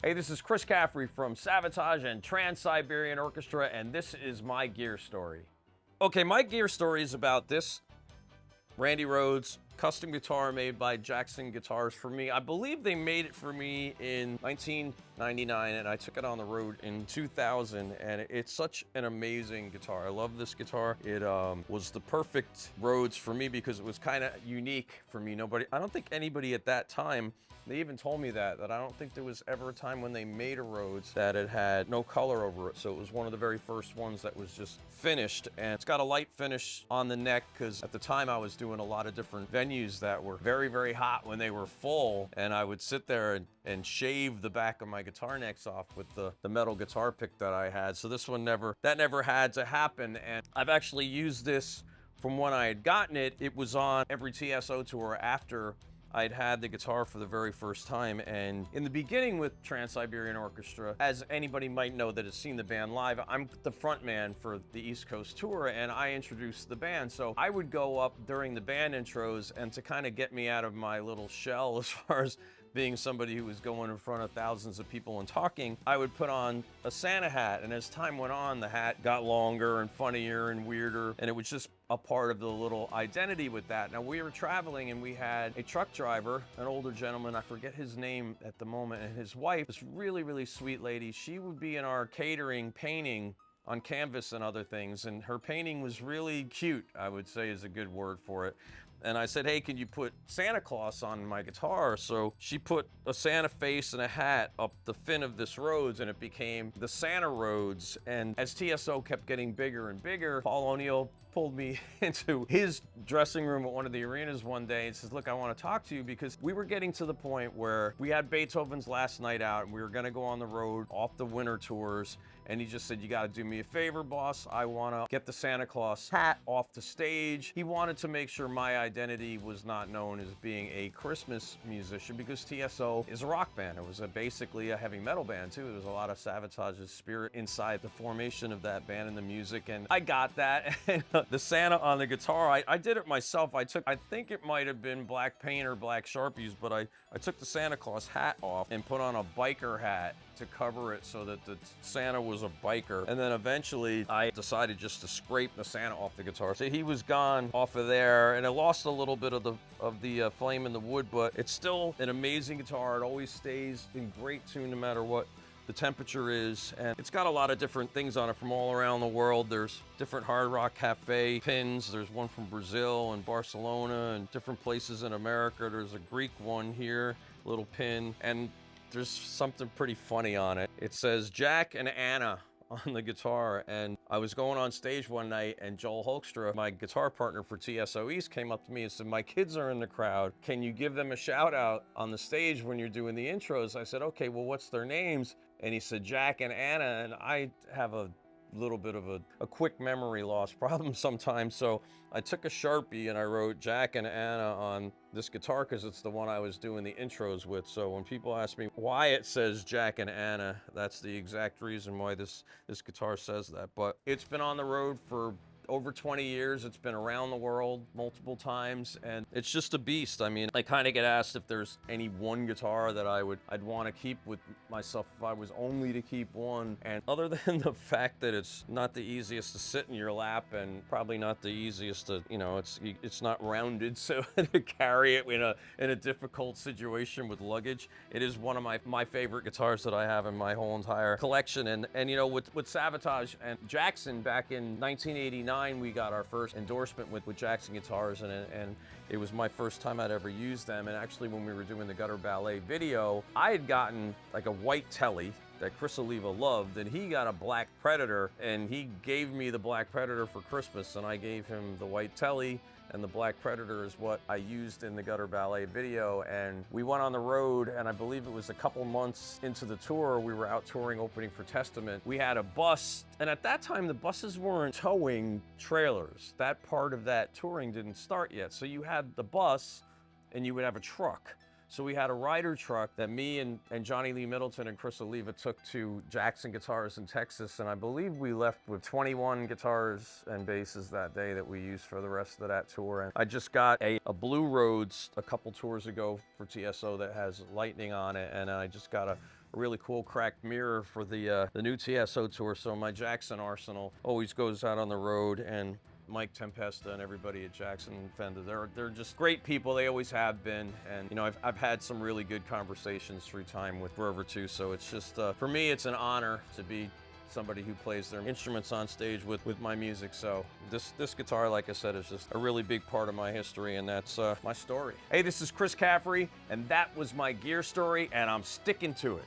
Hey, this is Chris Caffery from Savatage and Trans-Siberian Orchestra, and this is my gear story. Okay, my gear story is about this Randy Rhoads custom guitar made by Jackson Guitars for me. I believe they made it for me in 1999, and I took it on the road in 2000, and it's such an amazing guitar. I love this guitar. It was the perfect Rhoads for me because it was kind of unique for me. I don't think anybody at that time, they even told me that I don't think there was ever a time when they made a Rhoads that it had no color over it. So it was one of the very first ones that was just finished, and it's got a light finish on the neck because at the time I was doing a lot of different venues that were very, very hot when they were full, and I would sit there and shave the back of my guitar necks off with the metal guitar pick that I had. So this one never had to happen, and I've actually used this from when I had gotten it. It was on every TSO tour after I'd had the guitar for the very first time. And in the beginning with Trans-Siberian Orchestra, as anybody might know that has seen the band live, I'm the front man for the East Coast tour, and I introduced the band. So I would go up during the band intros, and to kind of get me out of my little shell as far as being somebody who was going in front of thousands of people and talking, I would put on a Santa hat. And as time went on, the hat got longer and funnier and weirder, and it was just a part of the little identity with that. Now, we were traveling and we had a truck driver, an older gentleman, I forget his name at the moment, and his wife, this really, really sweet lady. She would be in our catering painting on canvas and other things, and her painting was really cute, I would say is a good word for it. And I said, hey, can you put Santa Claus on my guitar? So she put a Santa face and a hat up the fin of this Rhoads, and it became the Santa Rhoads. And as TSO kept getting bigger and bigger, Paul O'Neill pulled me into his dressing room at one of the arenas one day and says, look, I want to talk to you, because we were getting to the point where we had Beethoven's Last Night Out and we were going to go on the road off the winter tours. And he just said, you got to do me a favor, boss. I want to get the Santa Claus hat off the stage. He wanted to make sure my identity was not known as being a Christmas musician, because TSO is a rock band. It was basically a heavy metal band too. There was a lot of Savage's spirit inside the formation of that band and the music, and I got that. The Santa on the guitar, I did it myself. I think it might have been black paint or black Sharpies, but I took the Santa Claus hat off and put on a biker hat to cover it so that the Santa was a biker. And then eventually I decided just to scrape the Santa off the guitar. So he was gone off of there, and it lost a little bit of the flame in the wood, but it's still an amazing guitar. It always stays in great tune no matter what the temperature is, and it's got a lot of different things on it from all around the world. There's different Hard Rock Cafe pins. There's one from Brazil and Barcelona and different places in America. There's a Greek one here, little pin, and there's something pretty funny on it. It says Jack and Anna on the guitar, and I was going on stage one night, and Joel Hoekstra, my guitar partner for TSO East, came up to me and said, my kids are in the crowd. Can you give them a shout out on the stage when you're doing the intros? I said, okay, well, what's their names? And he said, Jack and Anna, and I have a little bit of a quick memory loss problem sometimes. So I took a Sharpie and I wrote Jack and Anna on this guitar because it's the one I was doing the intros with. So when people ask me why it says Jack and Anna, that's the exact reason why this guitar says that. But it's been on the road for over 20 years. It's been around the world multiple times, and it's just a beast. I mean, I kind of get asked if there's any one guitar that I'd want to keep with myself if I was only to keep one. And other than the fact that it's not the easiest to sit in your lap, and probably not the easiest to, you know, it's not rounded, so to carry it in a difficult situation with luggage, it is one of my favorite guitars that I have in my whole entire collection. And you know, with Savatage and Jackson back in 1989, we got our first endorsement with Jackson Guitars, and it was my first time I'd ever used them. And actually, when we were doing the Gutter Ballet video, I had gotten like a white Telly that Chris Oliva loved, and he got a Black Predator, and he gave me the Black Predator for Christmas, and I gave him the white Telly, and the Black Predator is what I used in the Gutter Ballet video. And we went on the road, and I believe it was a couple months into the tour, we were out touring, opening for Testament. We had a bus, and at that time the buses weren't towing trailers. That part of that touring didn't start yet. So you had the bus and you would have a truck. So we had a rider truck that me and Johnny Lee Middleton and Chris Oliva took to Jackson Guitars in Texas, and I believe we left with 21 guitars and basses that day that we used for the rest of that tour. And I just got a blue Rhoads a couple tours ago for TSO that has lightning on it, and I just got a a really cool cracked mirror for the new TSO tour. So my Jackson arsenal always goes out on the road, and Mike Tempesta and everybody at Jackson Fender, they're just great people. They always have been, and you know, I've had some really good conversations through time with Grover too. So it's just for me, it's an honor to be somebody who plays their instruments on stage with my music. So this guitar, like I said, is just a really big part of my history, and that's my story. Hey, this is Chris Caffery, and that was my gear story, and I'm sticking to it.